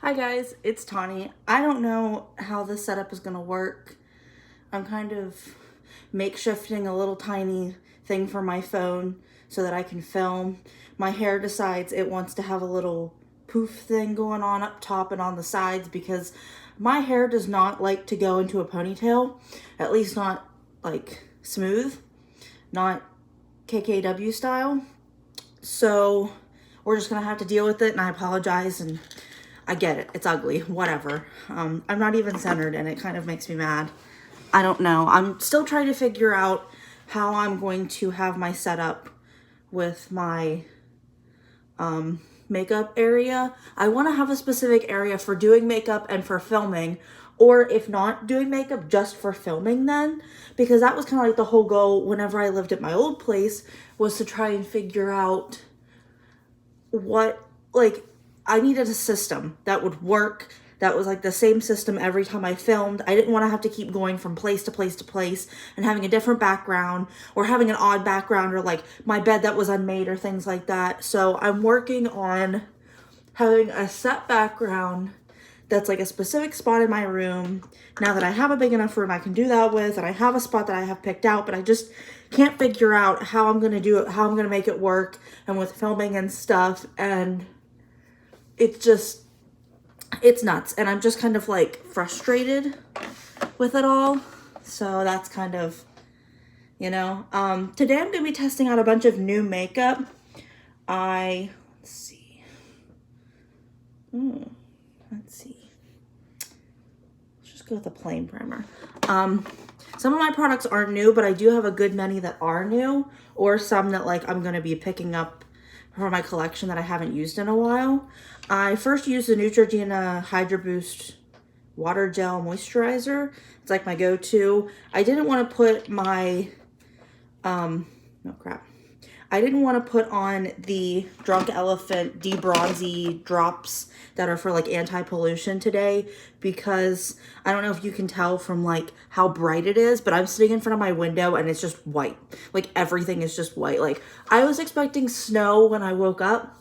Hi guys, it's Tawney. I don't know how this setup is gonna work. I'm kind of makeshifting a little tiny thing for my phone so that I can film. My hair decides it wants to have a little poof thing going on up top and on the sides because my hair does not like to go into a ponytail, at least not like smooth, not KKW style. So we're just gonna have to deal with it, and I apologize, and I get it. It's ugly. Whatever. I'm not even centered, and it kind of makes me mad. I don't know. I'm still trying to figure out how I'm going to have my setup with my makeup area. I want to have a specific area for doing makeup and for filming, or if not doing makeup, just for filming then, because that was kind of like the whole goal whenever I lived at my old place, was to try and figure out what, like, I needed a system that would work, that was like the same system every time I filmed. I didn't want to have to keep going from place to place to place and having a different background or having an odd background or like my bed that was unmade or things like that. So I'm working on having a set background that's like a specific spot in my room. Now that I have a big enough room I can do that with, and I have a spot that I have picked out, but I just can't figure out how I'm gonna do it, how I'm gonna make it work, and with filming and stuff, and it's nuts, and I'm just kind of like frustrated with it all. So that's kind of, today I'm gonna be testing out a bunch of new makeup. Let's see. Let's see. Let's just go with a plain primer. Some of my products aren't new, but I do have a good many that are new, or some that like I'm gonna be picking up for my collection that I haven't used in a while. I first used the Neutrogena Hydro Boost Water Gel Moisturizer. It's like my go-to. I didn't want to put my, no crap. I didn't want to put on the Drunk Elephant De-Bronzy drops that are for like anti-pollution today, because I don't know if you can tell from like how bright it is, but I'm sitting in front of my window and it's just white. Like everything is just white. Like I was expecting snow when I woke up,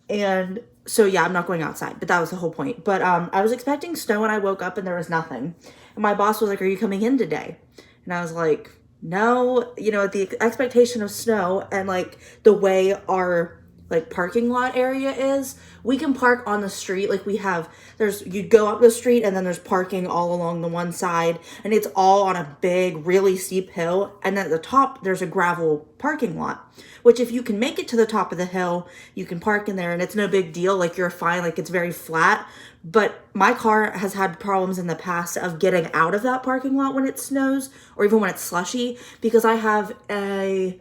and so yeah, I'm not going outside, but that was the whole point. But I was expecting snow when I woke up and there was nothing. And my boss was like, "Are you coming in today?" And I was like, "No," the expectation of snow and like the way our like parking lot area is, we can park on the street. Like you go up the street and then there's parking all along the one side, and it's all on a big, really steep hill. And then at the top, there's a gravel parking lot, which if you can make it to the top of the hill, you can park in there and it's no big deal. Like you're fine. Like it's very flat. But my car has had problems in the past of getting out of that parking lot when it snows or even when it's slushy, because I have a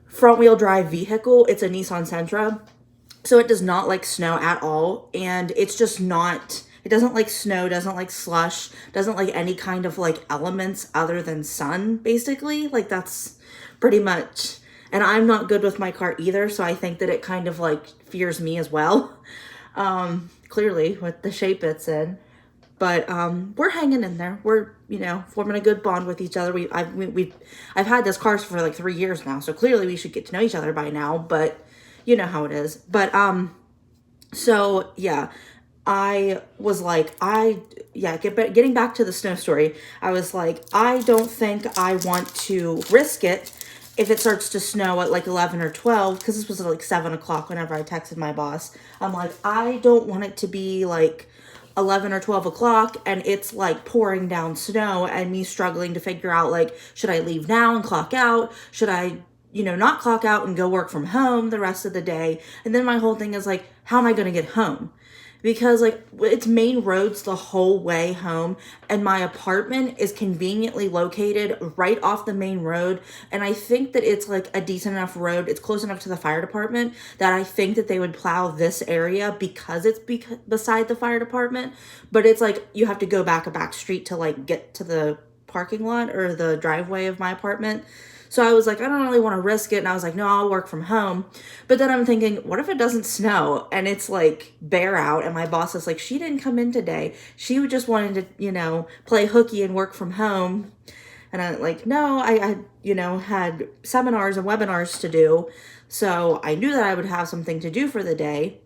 front wheel drive vehicle. It's a Nissan Sentra. So it does not like snow at all. And it's just not, it doesn't like snow, doesn't like slush, doesn't like any kind of like elements other than sun, basically. Like that's pretty much, and I'm not good with my car either. So I think that it kind of like fears me as well. Clearly with the shape it's in, but we're hanging in there. We're forming a good bond with each other. I've had this car for like 3 years now, so clearly we should get to know each other by now. But you know how it is. But so yeah, I was like, getting back to the snow story, I was like, I don't think I want to risk it if it starts to snow at like 11 or 12, because this was at like 7 o'clock whenever I texted my boss. I'm like, I don't want it to be like 11 or 12 o'clock and it's like pouring down snow and me struggling to figure out like, should I leave now and clock out? Should I, not clock out and go work from home the rest of the day? And then my whole thing is like, how am I going to get home? Because like it's main roads the whole way home, and my apartment is conveniently located right off the main road. And I think that it's like a decent enough road. It's close enough to the fire department that I think that they would plow this area because it's beside the fire department. But it's like you have to go back a back street to like get to the parking lot or the driveway of my apartment. So I was like, I don't really want to risk it. And I was like, no, I'll work from home. But then I'm thinking, what if it doesn't snow and it's like bare out? And my boss is like, she didn't come in today. She just wanted to, play hooky and work from home. And I'm like, no, I had seminars and webinars to do. So I knew that I would have something to do for the day.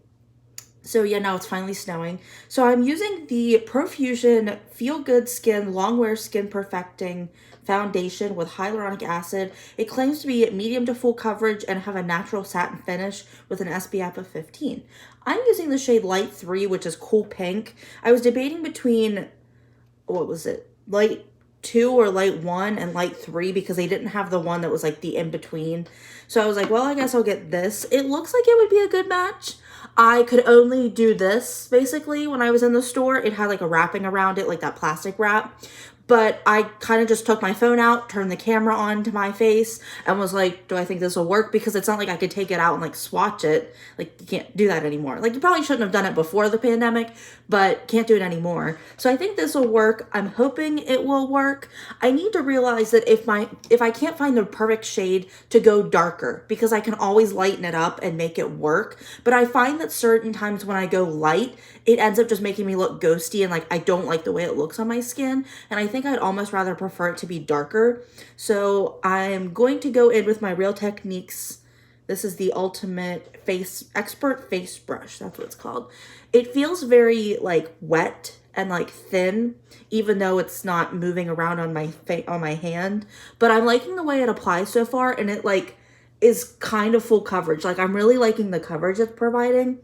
So yeah, now it's finally snowing. So I'm using the Profusion Feel Good Skin Longwear Skin Perfecting Foundation with hyaluronic acid. It claims to be medium to full coverage and have a natural satin finish with an SPF of 15. I'm using the shade Light 3, which is cool pink. I was debating between, what was it, Light 2 or Light 1 and Light 3 because they didn't have the one that was like the in-between. So I was like, well, I guess I'll get this. It looks like it would be a good match. I could only do this, basically, when I was in the store. It had like a wrapping around it, like that plastic wrap. But I kind of just took my phone out, turned the camera on to my face, and was like, do I think this will work? Because it's not like I could take it out and like swatch it. Like, you can't do that anymore. Like, you probably shouldn't have done it before the pandemic, but can't do it anymore. So I think this will work. I'm hoping it will work. I need to realize that if I can't find the perfect shade to go darker, because I can always lighten it up and make it work. But I find that certain times when I go light, it ends up just making me look ghosty and like I don't like the way it looks on my skin. And I think I'd almost rather prefer it to be darker. So I'm going to go in with my Real Techniques. This is the Ultimate Expert Face Brush. That's what it's called. It feels very like wet and like thin, even though it's not moving around on my hand. But I'm liking the way it applies so far, and it like is kind of full coverage. Like, I'm really liking the coverage it's providing.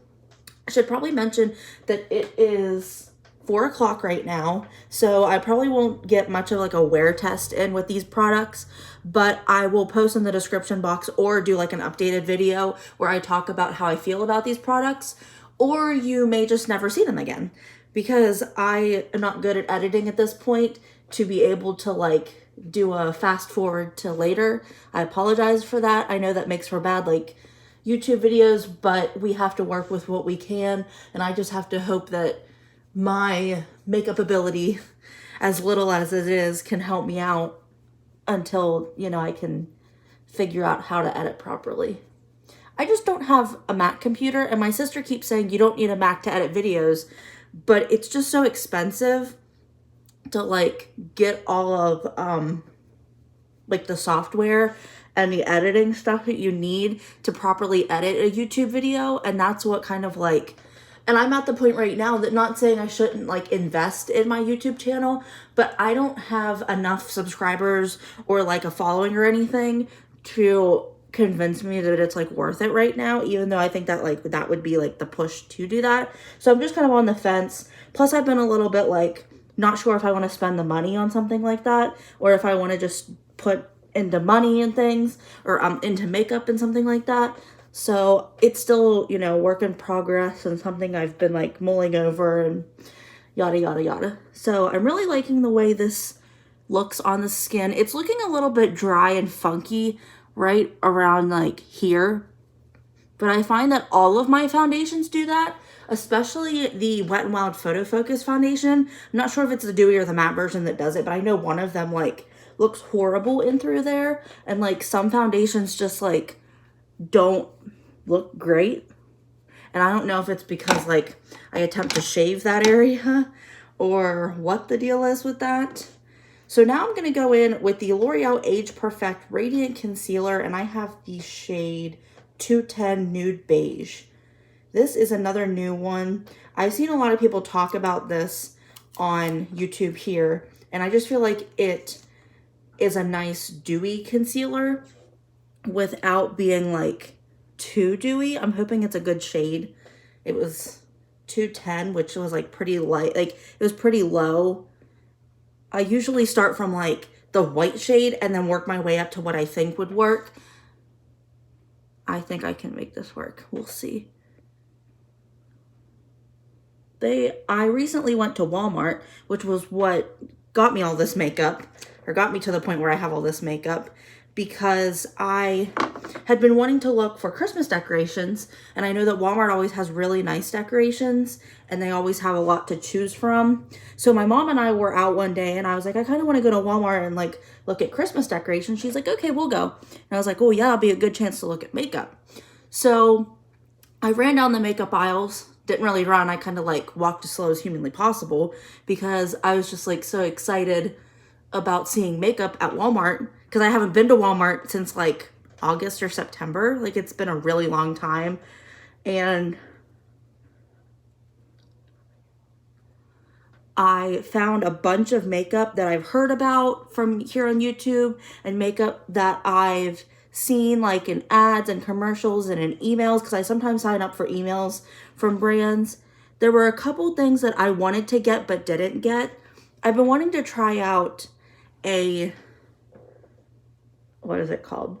I should probably mention that it is 4 o'clock right now, so I probably won't get much of like a wear test in with these products, but I will post in the description box or do like an updated video where I talk about how I feel about these products, or you may just never see them again because I am not good at editing at this point to be able to like do a fast forward to later. I apologize for that. I know that makes for bad like YouTube videos, but we have to work with what we can, and I just have to hope that my makeup ability, as little as it is, can help me out until, you know, I can figure out how to edit properly. I just don't have a Mac computer, and my sister keeps saying you don't need a Mac to edit videos, but it's just so expensive to like get all of like the software and the editing stuff that you need to properly edit a YouTube video. And that's what kind of like, and I'm at the point right now that, not saying I shouldn't like invest in my YouTube channel, but I don't have enough subscribers or like a following or anything to convince me that it's like worth it right now, even though I think that like that would be like the push to do that. So I'm just kind of on the fence. Plus I've been a little bit like not sure if I want to spend the money on something like that, or if I want to just put into money and things, or into makeup and something like that. So it's still, you know, work in progress and something I've been like mulling over and yada yada yada. So I'm really liking the way this looks on the skin. It's looking a little bit dry and funky right around like here, but I find that all of my foundations do that, especially the Wet n Wild Photo Focus foundation. I'm not sure if it's the dewy or the matte version that does it, but I know one of them like looks horrible in through there, and like some foundations just like don't look great. And I don't know if it's because like I attempt to shave that area or what the deal is with that. So now I'm going to go in with the L'Oreal Age Perfect Radiant Concealer, and I have the shade 210 Nude Beige. This is another new one. I've seen a lot of people talk about this on YouTube here, and I just feel like it is a nice dewy concealer without being like too dewy. I'm hoping it's a good shade. It was 210, which was like pretty light, like it was pretty low. I usually start from like the white shade and then work my way up to what I think would work. I think I can make this work. We'll see. I recently went to Walmart, which was what got me all this makeup, or got me to the point where I have all this makeup, because I had been wanting to look for Christmas decorations, and I know that Walmart always has really nice decorations, and they always have a lot to choose from. So my mom and I were out one day, and I was like, I kind of want to go to Walmart and like look at Christmas decorations. She's like, okay, we'll go. And I was like, oh yeah, that'll be a good chance to look at makeup. So I ran down the makeup aisles. Didn't really run. I kind of like walked as slow as humanly possible because I was just like so excited about seeing makeup at Walmart, because I haven't been to Walmart since like August or September. Like, it's been a really long time. And I found a bunch of makeup that I've heard about from here on YouTube and makeup that I've seen like in ads and commercials and in emails, because I sometimes sign up for emails from brands. There were a couple things that I wanted to get but didn't get. I've been wanting to try out what is it called?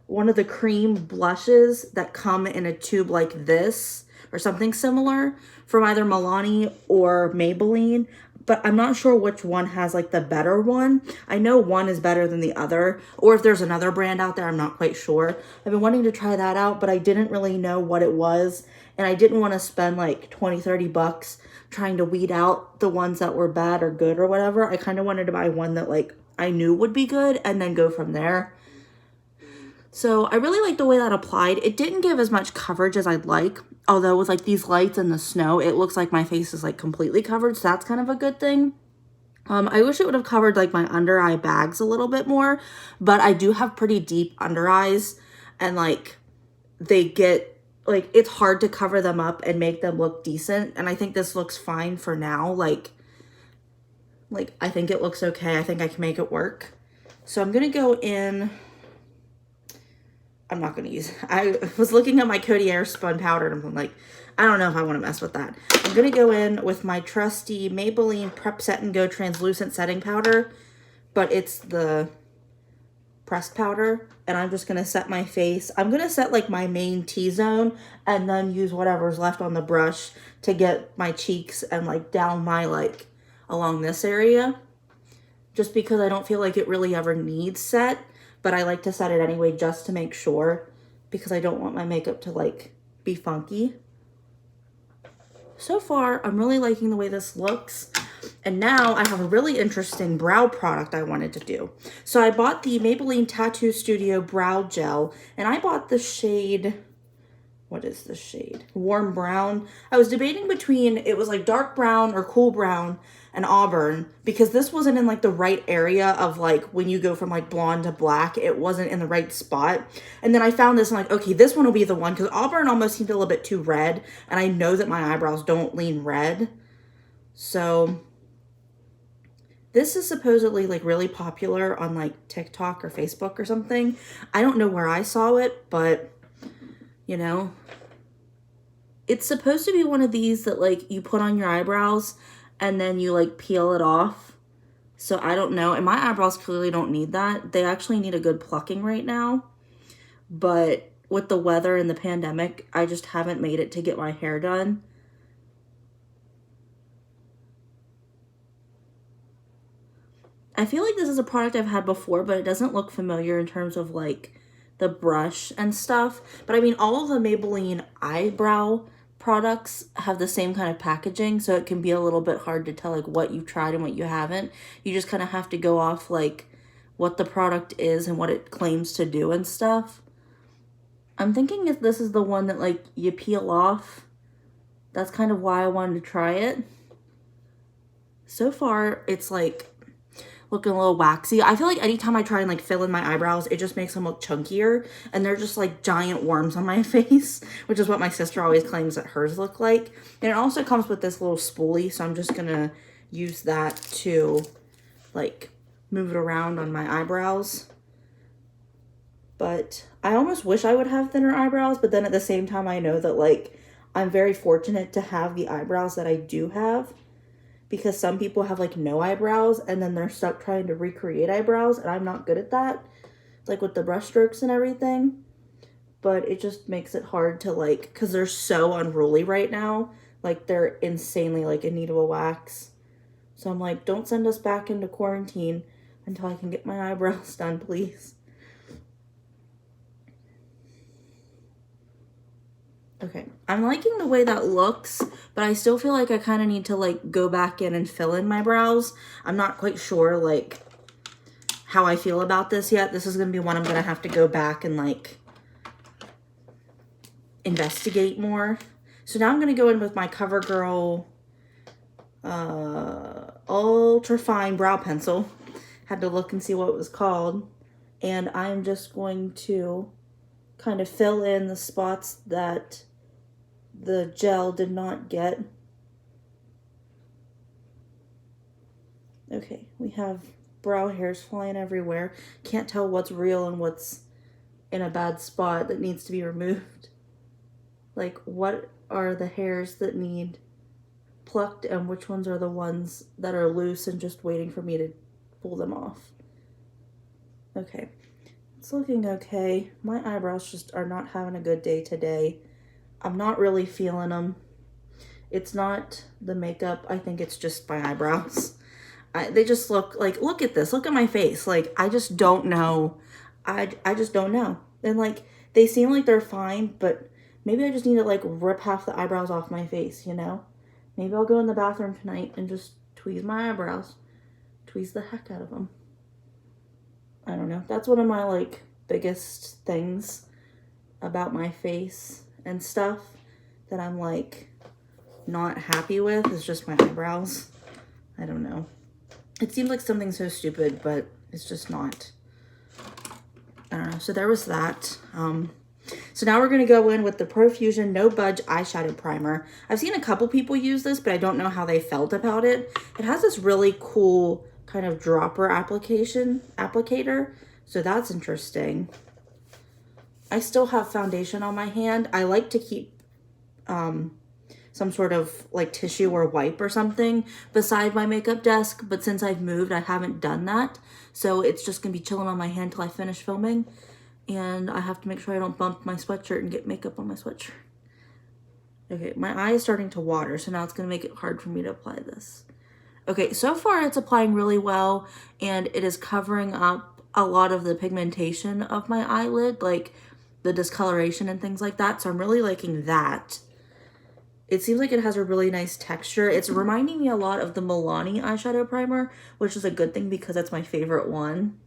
One of the cream blushes that come in a tube like this or something similar from either Milani or Maybelline, but I'm not sure which one has like the better one. I know one is better than the other, or if there's another brand out there, I'm not quite sure. I've been wanting to try that out, but I didn't really know what it was, and I didn't want to spend like 20, 30 bucks trying to weed out the ones that were bad or good or whatever. I kind of wanted to buy one that like I knew would be good and then go from there. So I really like the way that applied. It didn't give as much coverage as I'd like, although with like these lights and the snow, it looks like my face is like completely covered, so that's kind of a good thing. I wish it would have covered like my under eye bags a little bit more, but I do have pretty deep under eyes, and like they get like, it's hard to cover them up and make them look decent, and I think this looks fine for now. Like I think it looks okay. I think I can make it work. So I'm gonna go in. I'm not going to use, I was looking at my Codier spun powder and I'm like, I don't know if I want to mess with that. I'm going to go in with my trusty Maybelline Prep Set and Go Translucent Setting Powder, but it's the pressed powder, and I'm just going to set my face. I'm going to set like my main T-zone and then use whatever's left on the brush to get my cheeks and like down my like along this area, just because I don't feel like it really ever needs set. But I like to set it anyway just to make sure, because I don't want my makeup to like be funky. So far, I'm really liking the way this looks. And now I have a really interesting brow product I wanted to do. So I bought the Maybelline Tattoo Studio Brow Gel, and I bought the shade, what is the shade? Warm Brown. I was debating between, it was like dark brown or cool brown and auburn, because this wasn't in like the right area of like when you go from like blonde to black, it wasn't in the right spot. And then I found this and I'm like, okay, this one will be the one, because auburn almost seemed a little bit too red, and I know that my eyebrows don't lean red. So this is supposedly like really popular on like TikTok or Facebook or something. I don't know where I saw it, but you know, it's supposed to be one of these that like you put on your eyebrows and then you like peel it off. So I don't know. And my eyebrows clearly don't need that. They actually need a good plucking right now. But with the weather and the pandemic, I just haven't made it to get my hair done. I feel like this is a product I've had before, but it doesn't look familiar in terms of like the brush and stuff. But I mean, all of the Maybelline eyebrow products have the same kind of packaging, so it can be a little bit hard to tell like what you've tried and what you haven't. You just kind of have to go off like what the product is and what it claims to do and stuff. I'm thinking if this is the one that like you peel off. That's kind of why I wanted to try it. So far, it's like looking a little waxy. I feel like anytime I try and like fill in my eyebrows, it just makes them look chunkier, and they're just like giant worms on my face, which is what my sister always claims that hers look like. And it also comes with this little spoolie, so I'm just gonna use that to like move it around on my eyebrows. But I almost wish I would have thinner eyebrows, but then at the same time I know that like I'm very fortunate to have the eyebrows that I do have, because some people have like no eyebrows and then they're stuck trying to recreate eyebrows, and I'm not good at that, like with the brush strokes and everything. But it just makes it hard to like, because they're so unruly right now, like they're insanely like in need of a wax. So I'm like, don't send us back into quarantine until I can get my eyebrows done, please. Okay, I'm liking the way that looks, but I still feel like I kind of need to like go back in and fill in my brows. I'm not quite sure like how I feel about this yet. This is going to be one I'm going to have to go back and like investigate more. So now I'm going to go in with my CoverGirl Ultra Fine Brow Pencil. Had to look and see what it was called. And I'm just going to kind of fill in the spots that the gel did not get. Okay, we have brow hairs flying everywhere. Can't tell what's real and what's in a bad spot that needs to be removed. Like, what are the hairs that need plucked and which ones are the ones that are loose and just waiting for me to pull them off? Okay, it's looking okay. My eyebrows just are not having a good day today. I'm not really feeling them. It's not the makeup. I think it's just my eyebrows. They just look like, look at this. Look at my face. Like, I just don't know. I just don't know. And like, they seem like they're fine, but maybe I just need to like rip half the eyebrows off my face, you know? Maybe I'll go in the bathroom tonight and just tweeze my eyebrows. Tweeze the heck out of them. I don't know. That's one of my like biggest things about my face and stuff that I'm like not happy with is just my eyebrows. I don't know. It seems like something so stupid, but it's just not. I don't know. So there was that. So now we're going to go in with the Profusion No Budge Eyeshadow Primer. I've seen a couple people use this, but I don't know how they felt about it. It has this really cool kind of dropper applicator. So that's interesting. I still have foundation on my hand. I like to keep some sort of like tissue or wipe or something beside my makeup desk, but since I've moved, I haven't done that. So it's just gonna be chilling on my hand till I finish filming, and I have to make sure I don't bump my sweatshirt and get makeup on my sweatshirt. Okay, my eye is starting to water, so now it's gonna make it hard for me to apply this. Okay, so far it's applying really well, and it is covering up a lot of the pigmentation of my eyelid, like the discoloration and things like that, so I'm really liking that. It seems like it has a really nice texture. It's reminding me a lot of the Milani eyeshadow primer, which is a good thing because that's my favorite one.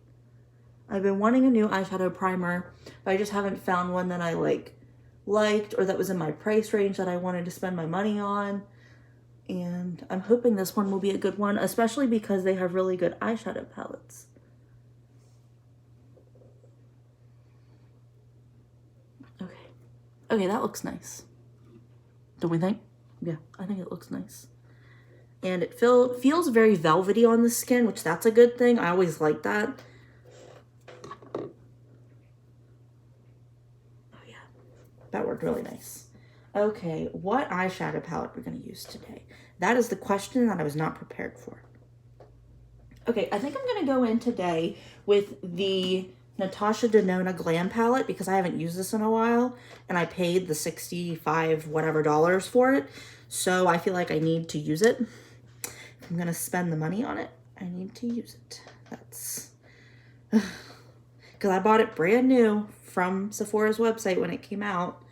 I've been wanting a new eyeshadow primer, but I just haven't found one that I liked or that was in my price range that I wanted to spend my money on. And I'm hoping this one will be a good one, especially because they have really good eyeshadow palettes. Okay. Okay, that looks nice. Don't we think? Yeah, I think it looks nice. And it feels very velvety on the skin, which that's a good thing. I always like that. Oh yeah, that worked really nice. Okay, what eyeshadow palette we're gonna use today? That is the question that I was not prepared for. Okay, I think I'm gonna go in today with the Natasha Denona Glam palette because I haven't used this in a while and I paid the $65 whatever dollars for it. So I feel like I need to use it. If I'm gonna spend the money on it, I need to use it. That's because I bought it brand new from Sephora's website when it came out.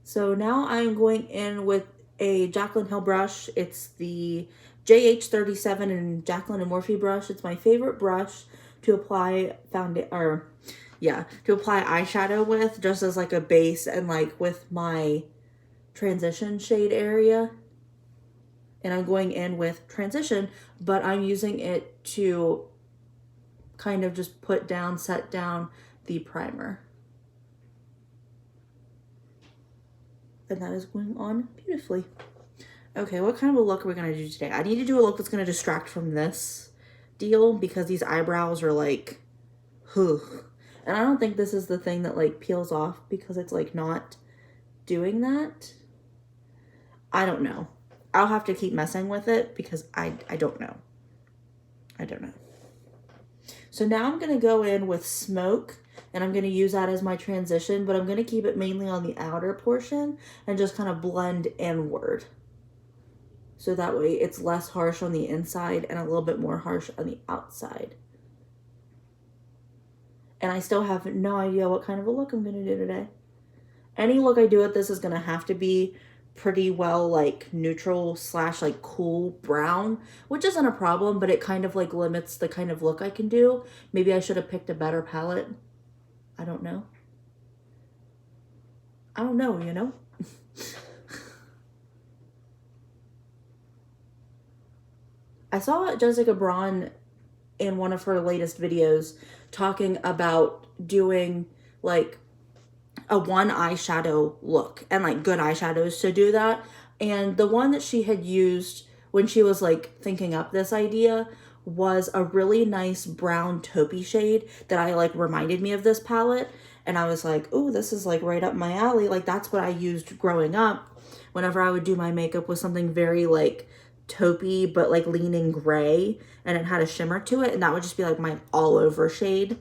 So now I'm going in with a Jaclyn Hill brush. It's the JH37 and Jaclyn and Morphe brush. It's my favorite brush to apply eyeshadow with, just as like a base and like with my transition shade area. And I'm going in with transition, but I'm using it to kind of just set down the primer. And that is going on beautifully. Okay, what kind of a look are we gonna do today? I need to do a look that's gonna distract from this deal because these eyebrows are like, and I don't think this is the thing that like peels off because it's like not doing that. I don't know. I'll have to keep messing with it because I don't know. I don't know. So now I'm gonna go in with Smoke and I'm gonna use that as my transition, but I'm gonna keep it mainly on the outer portion and just kind of blend inward. So that way it's less harsh on the inside and a little bit more harsh on the outside. And I still have no idea what kind of a look I'm gonna do today. Any look I do with this is gonna have to be pretty well like neutral / like cool brown, which isn't a problem, but it kind of like limits the kind of look I can do. Maybe I should have picked a better palette. I don't know. I don't know, you know? I saw Jessica Braun in one of her latest videos talking about doing like a one eyeshadow look and like good eyeshadows to do that. And the one that she had used when she was like thinking up this idea was a really nice brown taupey shade that I like reminded me of this palette. And I was like, oh, this is like right up my alley. Like that's what I used growing up whenever I would do my makeup, with something very like taupey but like leaning gray, and it had a shimmer to it, and that would just be like my all over shade.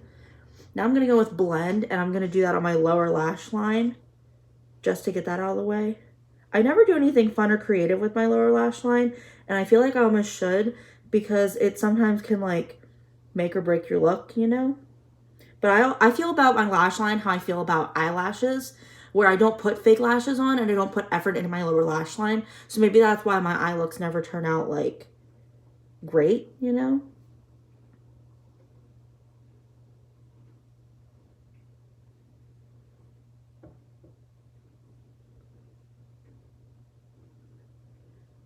Now I'm gonna go with blend, and I'm gonna do that on my lower lash line just to get that out of the way. I never do anything fun or creative with my lower lash line, and I feel like I almost should, because it sometimes can like make or break your look, you know? But I feel about my lash line how I feel about eyelashes, where I don't put fake lashes on and I don't put effort into my lower lash line. So maybe that's why my eye looks never turn out like great, you know?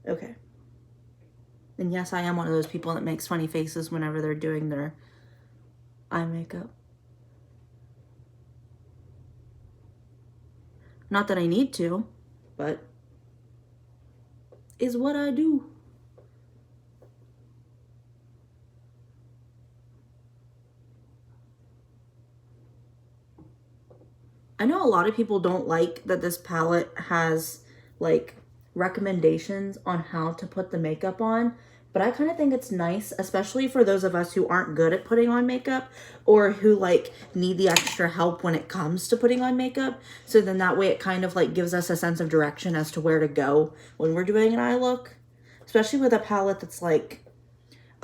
Okay. And yes, I am one of those people that makes funny faces whenever they're doing their eye makeup. Not that I need to, but is what I do. I know a lot of people don't like that this palette has like recommendations on how to put the makeup on, but I kind of think it's nice, especially for those of us who aren't good at putting on makeup, or who like need the extra help when it comes to putting on makeup. So then that way it kind of like gives us a sense of direction as to where to go when we're doing an eye look, especially with a palette that's like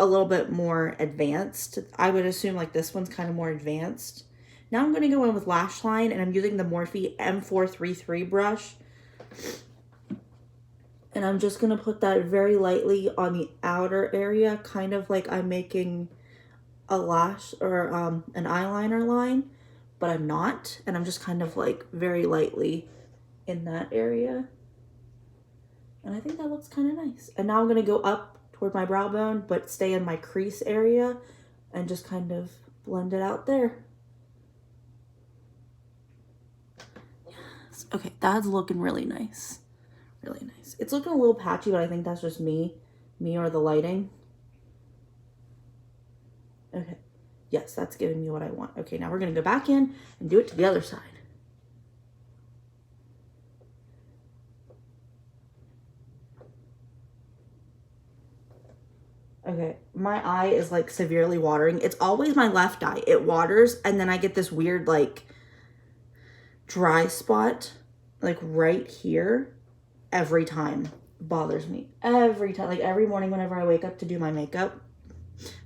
a little bit more advanced. I would assume like this one's kind of more advanced. Now I'm going to go in with lash line, and I'm using the Morphe M433 brush. And I'm just going to put that very lightly on the outer area, kind of like I'm making a lash or an eyeliner line, but I'm not. And I'm just kind of like very lightly in that area. And I think that looks kind of nice. And now I'm going to go up toward my brow bone, but stay in my crease area and just kind of blend it out there. Okay, that's looking really nice. Really nice. It's looking a little patchy, but I think that's just me or the lighting. Okay. Yes, that's giving me what I want. Okay, now we're going to go back in and do it to the other side. Okay, my eye is like severely watering. It's always my left eye. It waters, and then I get this weird like dry spot like right here every time. It bothers me every time. Like every morning whenever I wake up to do my makeup,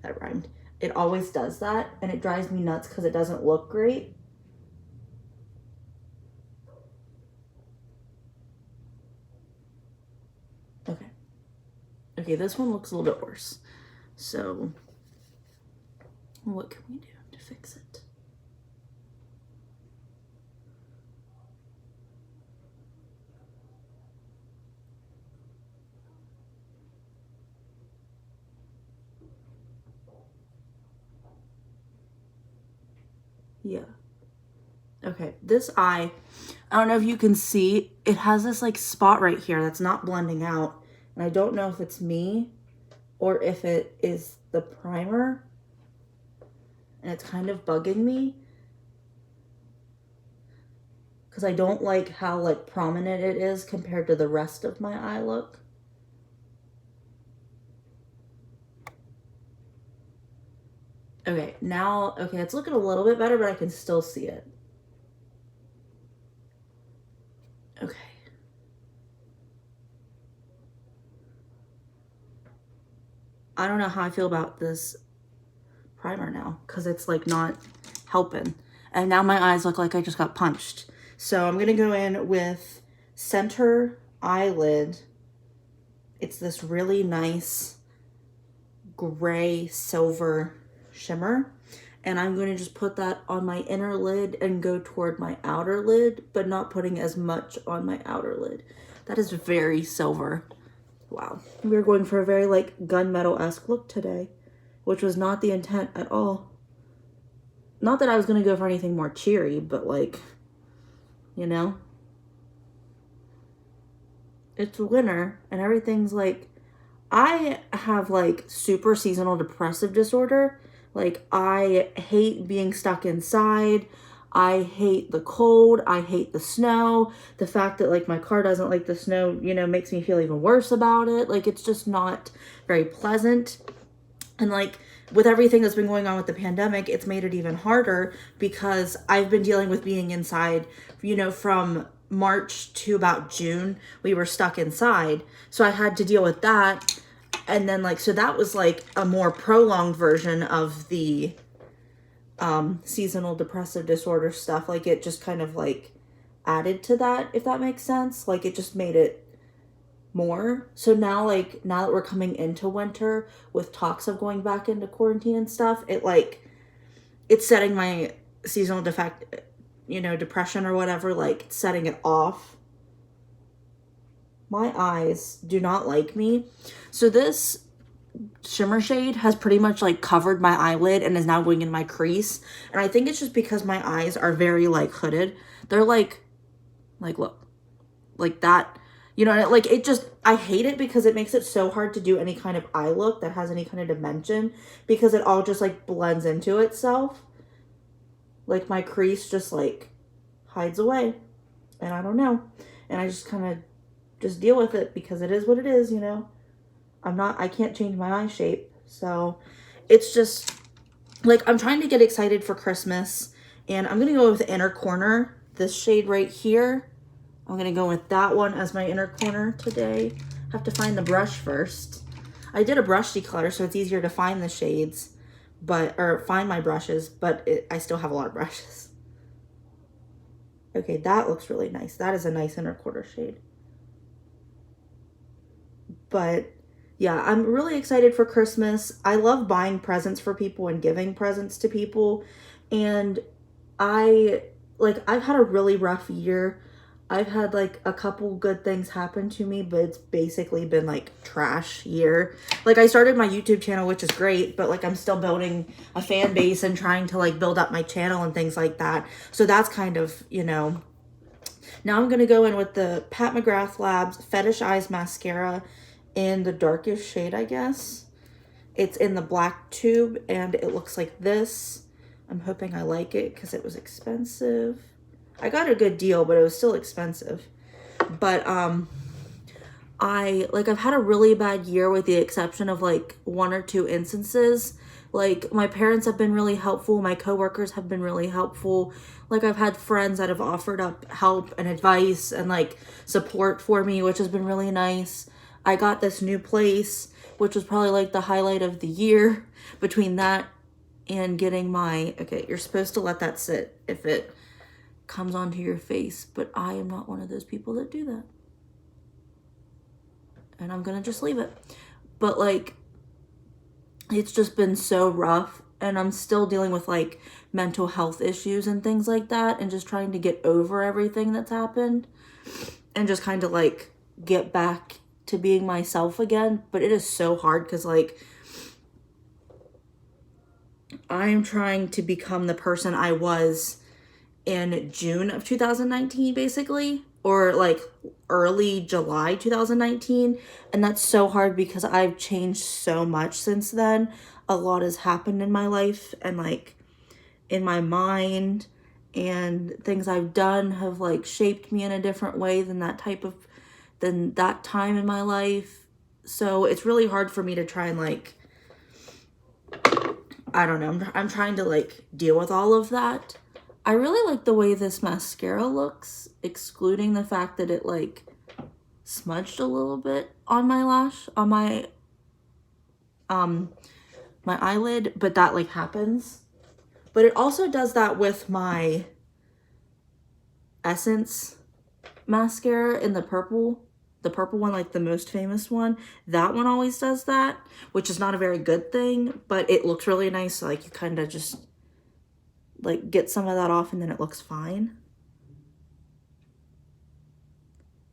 that rhymed, it always does that, and it drives me nuts because it doesn't look great. Okay, this one looks a little bit worse. So what can we do to fix it? Yeah. Okay, this eye, I don't know if you can see, it has this like spot right here that's not blending out. And I don't know if it's me or if it is the primer. And it's kind of bugging me, because I don't like how like prominent it is compared to the rest of my eye look. Okay, now, okay, it's looking a little bit better, but I can still see it. Okay. I don't know how I feel about this primer now, because it's like not helping. And now my eyes look like I just got punched. So I'm going to go in with Center Eyelid. It's this really nice gray silver shimmer, and I'm going to just put that on my inner lid and go toward my outer lid, but not putting as much on my outer lid. That is very silver. Wow, we're going for a very like gunmetal-esque look today, which was not the intent at all. Not that I was going to go for anything more cheery, but like, you know, it's winter and everything's like I have like super seasonal depressive disorder. Like I hate being stuck inside. I hate the cold. I hate the snow. The fact that like my car doesn't like the snow, you know, makes me feel even worse about it. Like it's just not very pleasant. And like with everything that's been going on with the pandemic, it's made it even harder because I've been dealing with being inside, you know, from March to about June, we were stuck inside. So I had to deal with that. And then like, so that was like a more prolonged version of the seasonal depressive disorder stuff. Like it just kind of like added to that, if that makes sense. Like it just made it more. So now, like, now that we're coming into winter with talks of going back into quarantine and stuff, it like, it's setting my seasonal defect, you know, depression or whatever, like setting it off. My eyes do not like me. So this shimmer shade has pretty much like covered my eyelid and is now going in my crease. And I think it's just because my eyes are very like hooded. They're like look, like that. You know, like it just, I hate it because it makes it so hard to do any kind of eye look that has any kind of dimension because it all just like blends into itself. Like my crease just like hides away and I don't know. And I just kind of just deal with it because it is what it is, you know. I can't change my eye shape. So it's just like, I'm trying to get excited for Christmas and I'm going to go with the inner corner, this shade right here. I'm going to go with that one as my inner corner today. Have to find the brush first. I did a brush declutter, so it's easier to find the shades, or find my brushes, but I still have a lot of brushes. Okay, that looks really nice. That is a nice inner quarter shade. But yeah, I'm really excited for Christmas. I love buying presents for people and giving presents to people. And I've had a really rough year. I've had like a couple good things happen to me, but it's basically been like trash year. Like I started my YouTube channel, which is great, but like I'm still building a fan base and trying to like build up my channel and things like that. So that's kind of, you know, now I'm going to go in with the Pat McGrath Labs Fetish Eyes Mascara in the darkest shade, I guess. It's in the black tube and it looks like this. I'm hoping I like it because it was expensive. I got a good deal, but it was still expensive. But I've had a really bad year with the exception of like 1 or 2 instances. Like my parents have been really helpful. My coworkers have been really helpful. Like I've had friends that have offered up help and advice and like support for me, which has been really nice. I got this new place, which was probably like the highlight of the year. Between that and getting my, okay, you're supposed to let that sit if it comes onto your face, but I am not one of those people that do that. And I'm gonna just leave it. But like, it's just been so rough and I'm still dealing with like mental health issues and things like that and just trying to get over everything that's happened and just kind of like get back to being myself again. But it is so hard because like I'm trying to become the person I was in June of 2019, basically, or like early July 2019. And that's so hard because I've changed so much since then. A lot has happened in my life and like in my mind, and things I've done have like shaped me in a different way than that time in my life. So it's really hard for me to try and like, I don't know, I'm trying to like deal with all of that. I really like the way this mascara looks, excluding the fact that it like smudged a little bit on my my eyelid, but that like happens. But it also does that with my Essence mascara in the purple one, like the most famous one. That one always does that, which is not a very good thing, but it looks really nice. So like you kind of just like get some of that off and then it looks fine.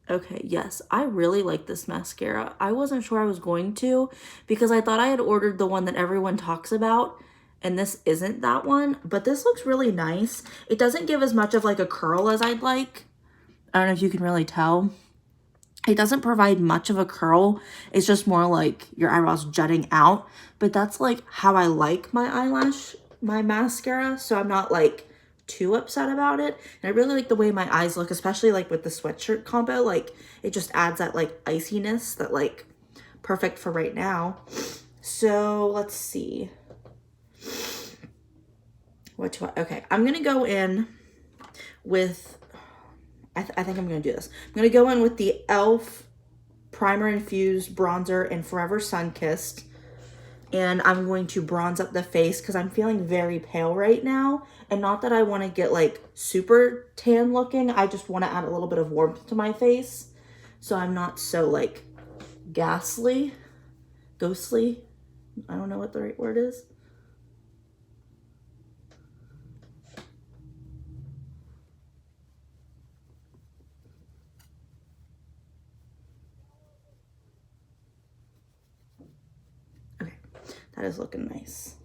Okay, yes, I really like this mascara. I wasn't sure I was going to because I thought I had ordered the one that everyone talks about and this isn't that one, but this looks really nice. It doesn't give as much of like a curl as I'd like. I don't know if you can really tell. It doesn't provide much of a curl. It's just more like your eyebrows jutting out. But that's like how I like my mascara. So I'm not like too upset about it. And I really like the way my eyes look, especially like with the sweatshirt combo. Like it just adds that like iciness that like perfect for right now. So let's see. Okay, I'm gonna go in with, I think I'm gonna do this. I'm gonna go in with the e.l.f. Primer Infused Bronzer in Forever Sun-Kissed. And I'm going to bronze up the face because I'm feeling very pale right now. And not that I want to get like super tan looking. I just want to add a little bit of warmth to my face. So I'm not so like ghostly. I don't know what the right word is. Okay, that is looking nice.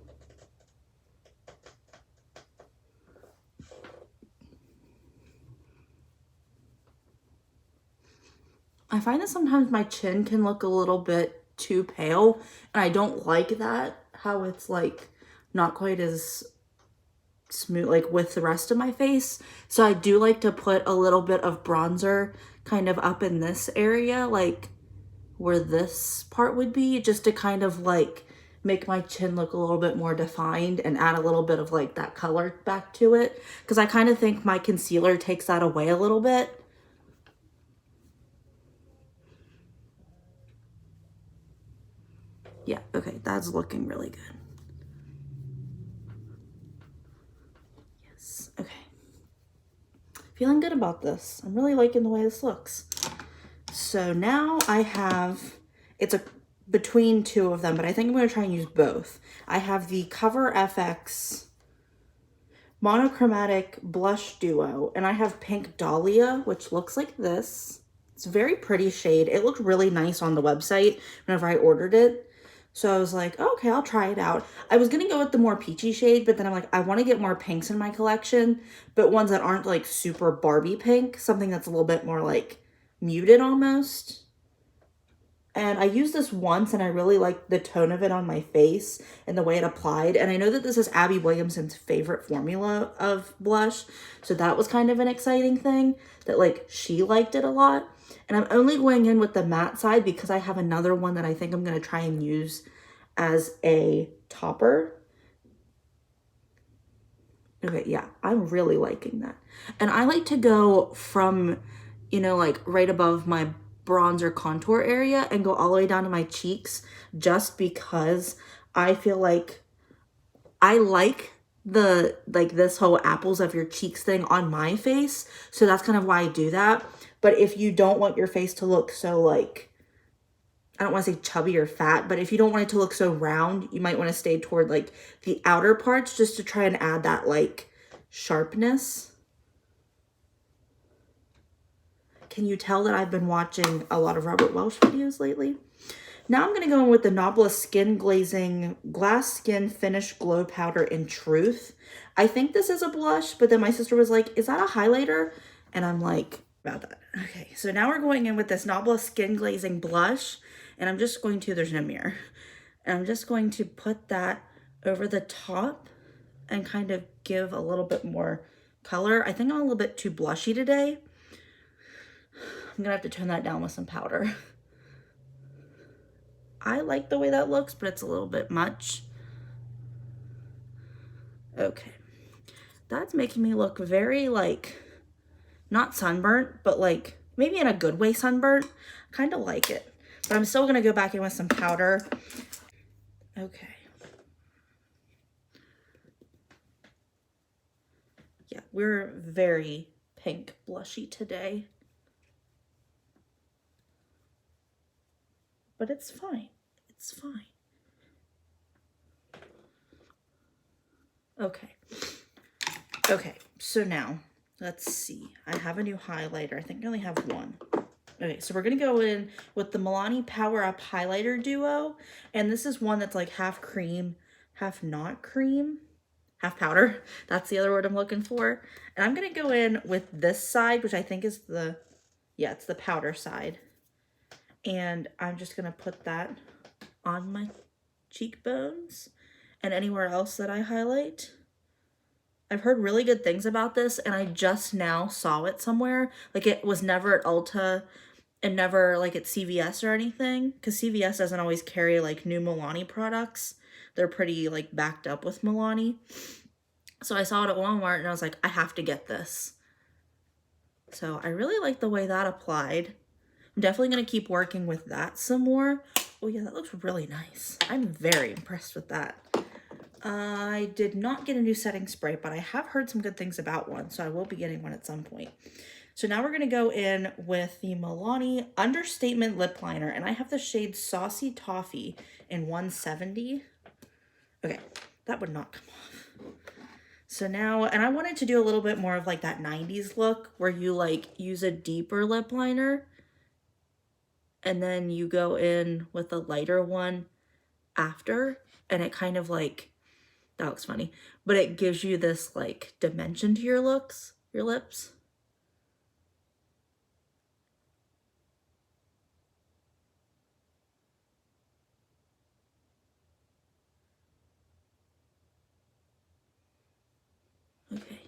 I find that sometimes my chin can look a little bit too pale, and I don't like that, how it's like not quite as smooth like with the rest of my face. So I do like to put a little bit of bronzer kind of up in this area, like where this part would be, just to kind of like make my chin look a little bit more defined and add a little bit of like that color back to it, because I kind of think my concealer takes that away a little bit. Yeah, okay, that's looking really good. Yes, okay. Feeling good about this. I'm really liking the way this looks. So now I have, it's a between two of them, but I think I'm going to try and use both. I have the Cover FX Monochromatic Blush Duo, and I have Pink Dahlia, which looks like this. It's a very pretty shade. It looked really nice on the website whenever I ordered it. So I was like, oh, okay, I'll try it out. I was going to go with the more peachy shade, but then I'm like, I want to get more pinks in my collection, but ones that aren't like super Barbie pink, something that's a little bit more like muted almost. And I used this once and I really liked the tone of it on my face and the way it applied. And I know that this is Abby Williamson's favorite formula of blush. So that was kind of an exciting thing, that like she liked it a lot. And I'm only going in with the matte side because I have another one that I think I'm going to try and use as a topper. Okay, yeah, I'm really liking that. And I like to go from, you know, like right above my bronzer contour area and go all the way down to my cheeks, just because I feel like I like the, like this whole apples of your cheeks thing on my face. So that's kind of why I do that. But if you don't want your face to look so like, I don't want to say chubby or fat, but if you don't want it to look so round, you might want to stay toward like the outer parts just to try and add that like sharpness. Can you tell that I've been watching a lot of Robert Welsh videos lately? Now I'm going to go in with the Nabla Skin Glazing Glass Skin Finish Glow Powder in Truth. I think this is a blush, but then my sister was like, is that a highlighter? And I'm like, about that. Okay, so now we're going in with this Nabla Skin Glazing Blush. And I'm just going to, there's no mirror. And I'm just going to put that over the top and kind of give a little bit more color. I think I'm a little bit too blushy today. I'm gonna have to tone that down with some powder. I like the way that looks, but it's a little bit much. Okay. That's making me look very like, not sunburnt, but like maybe in a good way sunburnt. Kind of like it. But I'm still going to go back in with some powder. Okay. Yeah, we're very pink blushy today. But it's fine. It's fine. Okay. Okay, so now, let's see. I have a new highlighter. I think I only have one. Okay, so we're going to go in with the Milani Power Up Highlighter Duo. And this is one that's like half cream, half not cream, half powder. That's the other word I'm looking for. And I'm going to go in with this side, which I think is the, yeah, it's the powder side. And I'm just going to put that on my cheekbones and anywhere else that I highlight. I've heard really good things about this, and I just now saw it somewhere. Like, it was never at Ulta and never like at CVS or anything, because CVS doesn't always carry like new Milani products. They're pretty like backed up with Milani. So I saw it at Walmart and I was like, I have to get this. So I really like the way that applied. I'm definitely going to keep working with that some more. Oh yeah, that looks really nice. I'm very impressed with that. I did not get a new setting spray, but I have heard some good things about one, so I will be getting one at some point. So now we're going to go in with the Milani Understatement Lip Liner, and I have the shade Saucy Toffee in 170. Okay, that would not come off. So now, and I wanted to do a little bit more of like that 90s look where you like use a deeper lip liner and then you go in with a lighter one after, and it kind of like, that looks funny, but it gives you this like dimension to your lips. Okay.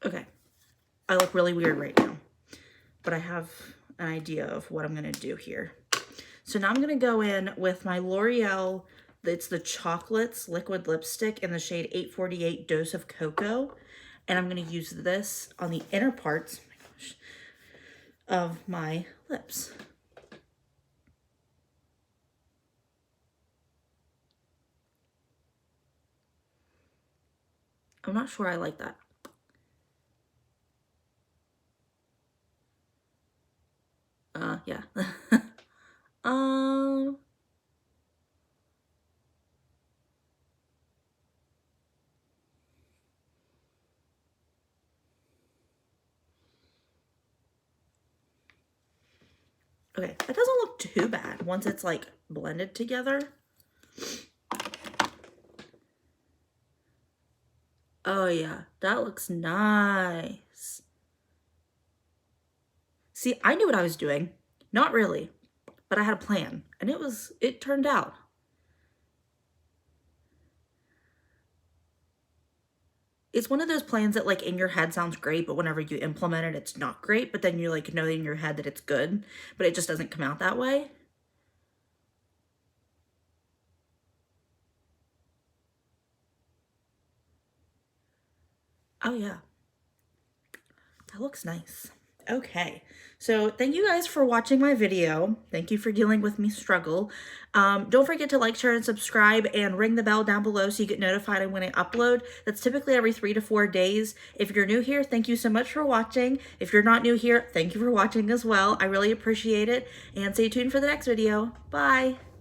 Okay. I look really weird right now, but I have an idea of what I'm going to do here. So now I'm going to go in with my L'Oreal, it's the Chocolates Liquid Lipstick in the shade 848 Dose of Cocoa. And I'm going to use this on the inner parts, oh my gosh, of my lips. I'm not sure I like that. Yeah. Okay, that doesn't look too bad once it's like blended together. Oh yeah, that looks nice. See, I knew what I was doing. Not really, but I had a plan, and it turned out. It's one of those plans that like in your head sounds great, but whenever you implement it, it's not great, but then you like know in your head that it's good, but it just doesn't come out that way. Oh yeah, that looks nice. Okay, so thank you guys for watching my video. Thank you for dealing with me struggle. Don't forget to like, share, and subscribe, and ring the bell down below so you get notified when I upload. That's typically every 3 to 4 days. If you're new here, thank you so much for watching. If you're not new here, thank you for watching as well. I really appreciate it, and stay tuned for the next video. Bye!